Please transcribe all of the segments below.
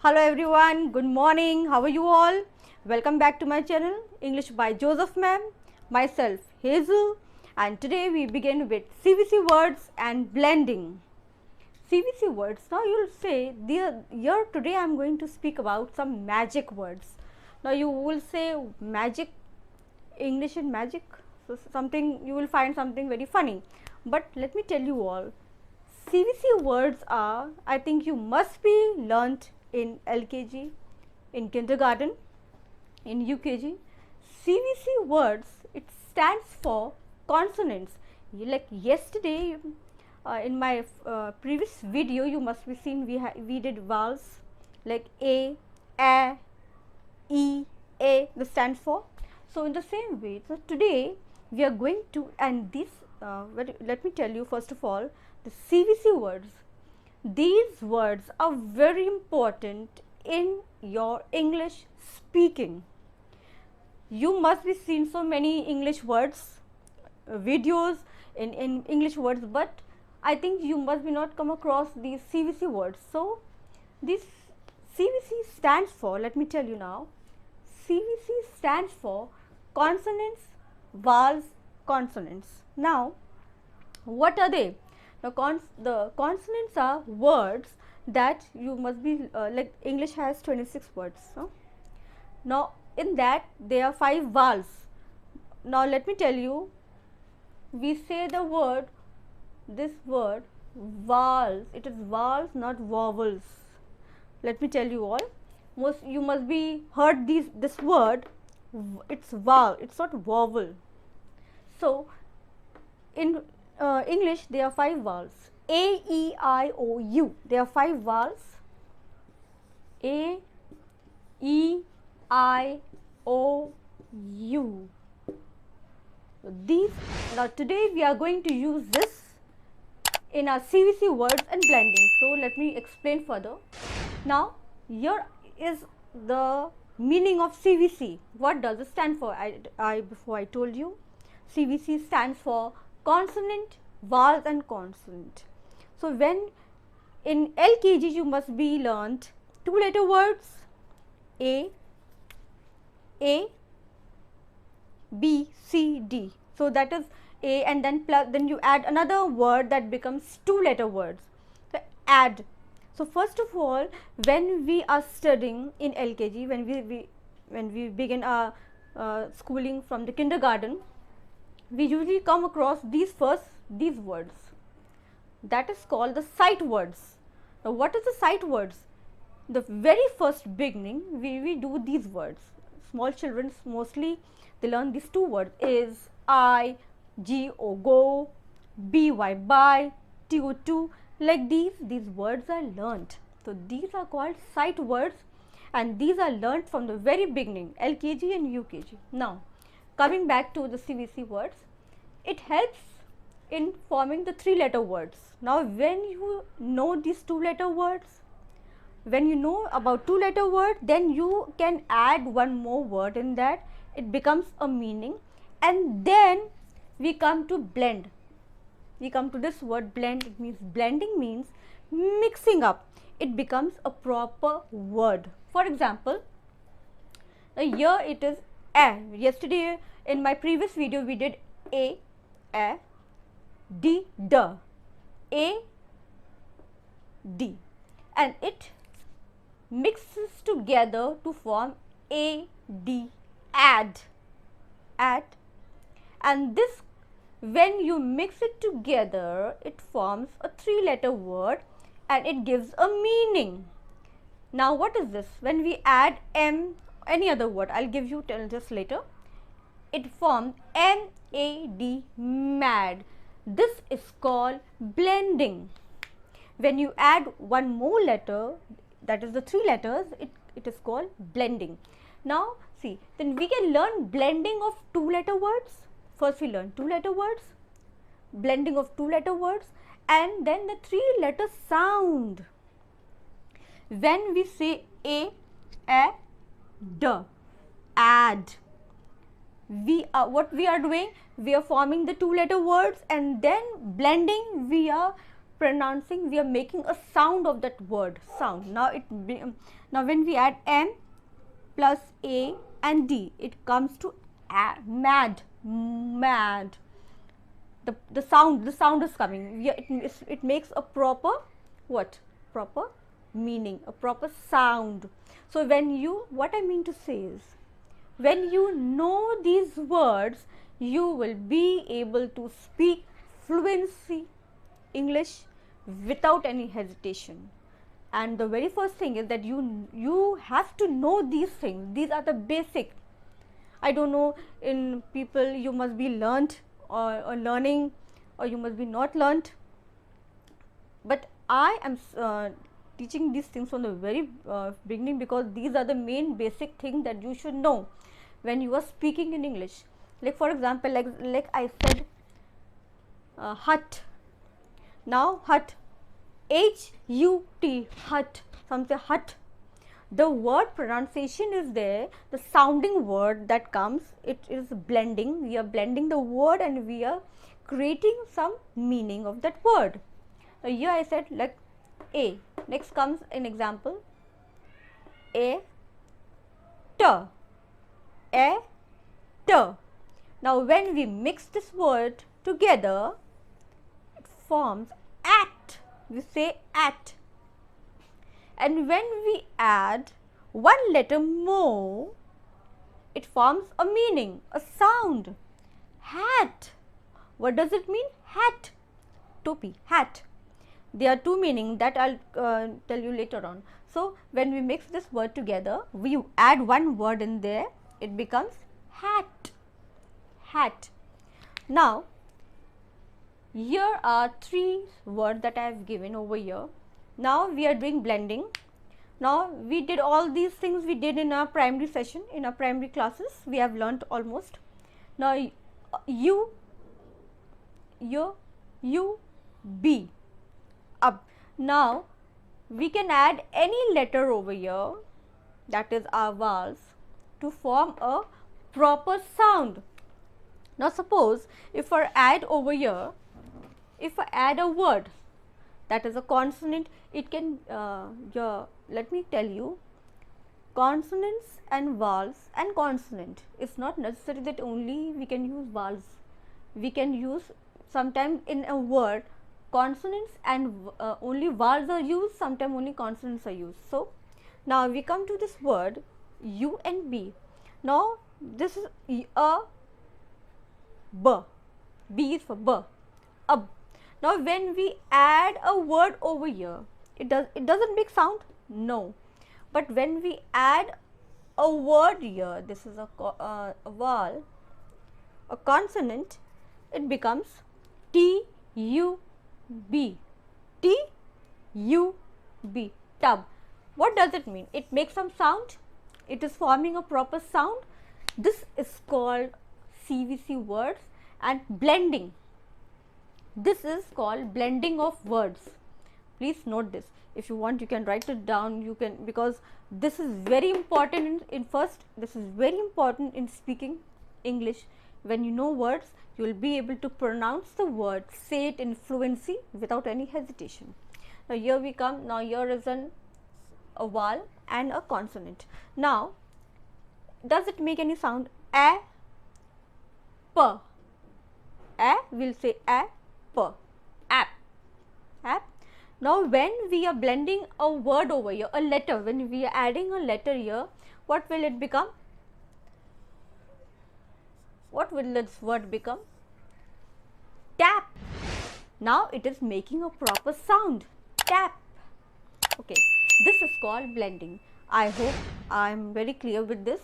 Hello everyone, good morning, how are you all? Welcome back to my channel English by Joseph Ma'am, myself Hazel, and today we begin with CVC words and blending. CVC words, now you'll say, here today I am going to speak about some magic words. Now you will say magic, English and magic, so something you will find something very funny. But let me tell you all, CVC words are, I think you must be learnt in LKG, in kindergarten, in UKG. CVC words, it stands for consonants. Like yesterday, in my previous video, you must be seen we did vowels like A, E, A. This stands for. So in the same way, so today we are going to, and this let me tell you first of all, the CVC words. These words are very important in your English speaking. You must be seen so many English words, videos in English words, but I think you must be not come across these CVC words. So this CVC stands for, let me tell you now, CVC stands for consonants, vowels, consonants. Now what are they? Now the consonants are words that you must be like English has 26 words. Now in that there are 5 vowels. Now let me tell you, we say the word, this word vowels, it is vowels, not vowels. Let me tell you all, you must be heard this word, it's vowel, it's not vowel. So in English there are 5 vowels: A, E, I, O, U. There are 5 vowels: A, E, I, O, U. These, now today we are going to use this in our CVC words and blending. So let me explain further. Now here is the meaning of CVC. What does it stand for? Before I told you, CVC stands for consonant, vowels and consonant. So when in LKG you must be learnt 2-letter words A, B, C, D. So that is A, and then you add another word that becomes 2-letter words. So add. So first of all, when we are studying in LKG, when we begin our schooling from the kindergarten, we usually come across these words, that is called the sight words. Now what is the sight words? The very first beginning we do these words. Small children mostly they learn these 2 words, is, I, G, O, go, B, Y, buy, T, O, to. Like these words are learnt. So these are called sight words, and these are learnt from the very beginning, LKG and UKG. Now coming back to the CVC words, it helps in forming the 3-letter words. Now when you know these 2-letter words, when you know about 2-letter word, then you can add one more word in that, it becomes a meaning, and then we come to blend. We come to this word blend. It means blending means mixing up. It becomes a proper word. For example, here it is A. Yesterday in my previous video we did A, D, D, A, D, and it mixes together to form A, D, add, and this, when you mix it together, it forms a 3-letter word and it gives a meaning. Now what is this? When we add M, any other word, I'll give you till just later, it forms M-A-D, mad. This is called blending. When you add one more letter, that is the 3 letters, it is called blending. Now see, then we can learn blending of 2-letter words. First we learn 2-letter words, blending of 2-letter words, and then the 3-letter sound. When we say A, D, add, what we are doing, we are forming the 2-letter words, and then blending, we are pronouncing, we are making a sound of that word, sound. Now now when we add M plus A and D, it comes to mad, mad. The sound is coming. It makes a proper what? Proper meaning, a proper sound. So when you, what I mean to say is, when you know these words, you will be able to speak fluency English without any hesitation. And the very first thing is that you have to know these things. These are the basic. I don't know, in people you must be learnt or learning, or you must be not learnt, but I am teaching these things from the very beginning, because these are the main basic things that you should know when you are speaking in English. Like for example, like I said, hut. Now hut, H-U-T, hut. Some say hut. The word pronunciation is there, the sounding word that comes, it is blending. We are blending the word and we are creating some meaning of that word. Now here I said like A. Next comes an example, a t, a t. Now when we mix this word together, it forms at. We say at. And when we add one letter more, it forms a meaning, a sound. Hat. What does it mean? Hat. Topi, hat. There are two meanings that I'll tell you later on. So when we mix this word together, we add one word in there, it becomes hat. Hat. Now here are three words that I have given over here. Now we are doing blending. Now we did all these things we did in our primary session, in our primary classes. We have learnt almost. Now U, B, up. Now we can add any letter over here, that is our vowels, to form a proper sound. Now suppose if I add over here, if I add a word that is a consonant, it can, let me tell you, consonants and vowels and consonant, it's not necessary that only we can use vowels. We can use sometimes in a word consonants and only vowels are used, sometimes only consonants are used. So now we come to this word U and B. Now this is a B. B is for B. Ab. Now when we add a word over here, it doesn't make sound? No. But when we add a word here, this is a vowel, a consonant, it becomes T-U-B. T-U-B. Tub. What does it mean? It makes some sound. It is forming a proper sound. This is called CVC words and blending. This is called blending of words. Please note this. If you want, you can write it down. You can, because this is very important in first. This is very important in speaking English. When you know words, you will be able to pronounce the word, say it in fluency without any hesitation. Now here we come. Now here is a vowel and a consonant. Now does it make any sound? A, p. A, we'll say a, p. App. App. Now when we are blending a word over here, a letter, when we are adding a letter here, what will it become? What will this word become? Tap. Now it is making a proper sound. Tap. Okay, this is called blending. I hope I am very clear with this.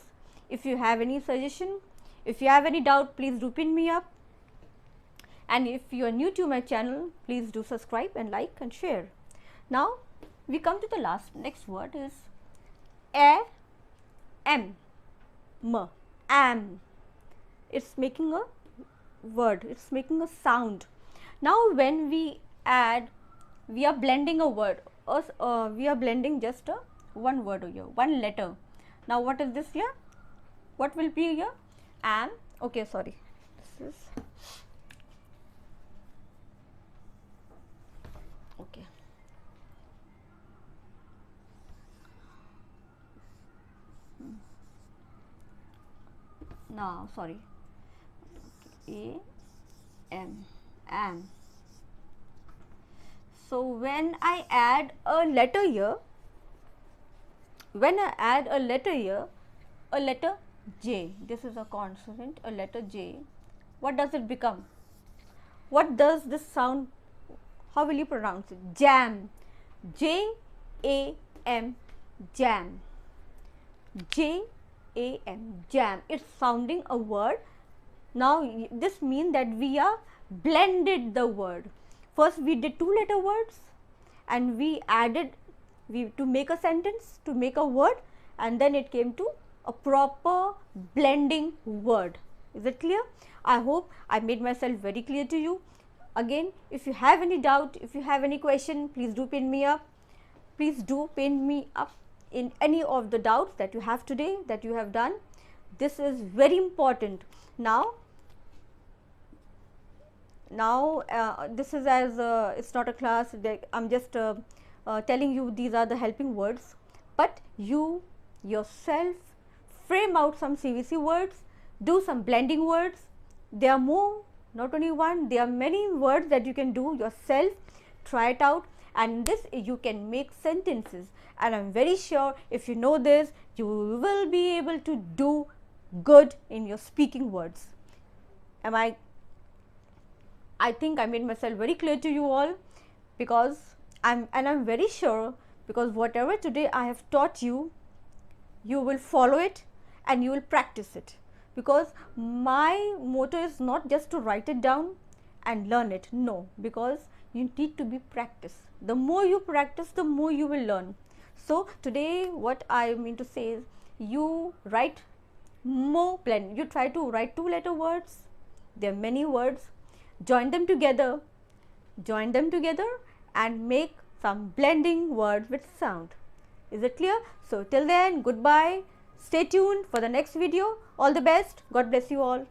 If you have any suggestion, if you have any doubt, please do pin me up. And if you are new to my channel, please do subscribe and like and share. Now we come to the next word is am. It's making a word, it's making a sound. Now when we add, we are blending a word, we are blending just one word here, one letter. Now what is this here? What will be here? Am. Okay, sorry, this is Okay. Now, sorry. A M am. So when I add a letter here, a letter J, this is a consonant, a letter J, what does it become? What does this sound? How will you pronounce it? Jam. J-A-M, jam. J-A-M, jam. It's sounding a word. Now this means that we are blended the word. First we did 2-letter words and we added to make a sentence, to make a word, and then it came to a proper blending word. Is it clear? I hope I made myself very clear to you. Again, if you have any doubt, if you have any question, please do pin me up. Please do pin me up in any of the doubts that you have today, that you have done. This is very important. Now this is as it's not a class, I'm just telling you these are the helping words, but you yourself frame out some CVC words, do some blending words. There are more, not only one, there are many words that you can do yourself. Try it out, and this you can make sentences, and I'm very sure if you know this, you will be able to do good in your speaking words. I think I made myself very clear to you all, because I'm very sure, because whatever today I have taught you, you will follow it and you will practice it, because my motto is not just to write it down and learn it. No, because you need to be practiced. The more you practice, the more you will learn. So today what I mean to say is, you write more blend. You try to write 2-letter words. There are many words. Join them together and make some blending words with sound. Is it clear? So till then, goodbye. Stay tuned for the next video. All the best. God bless you all.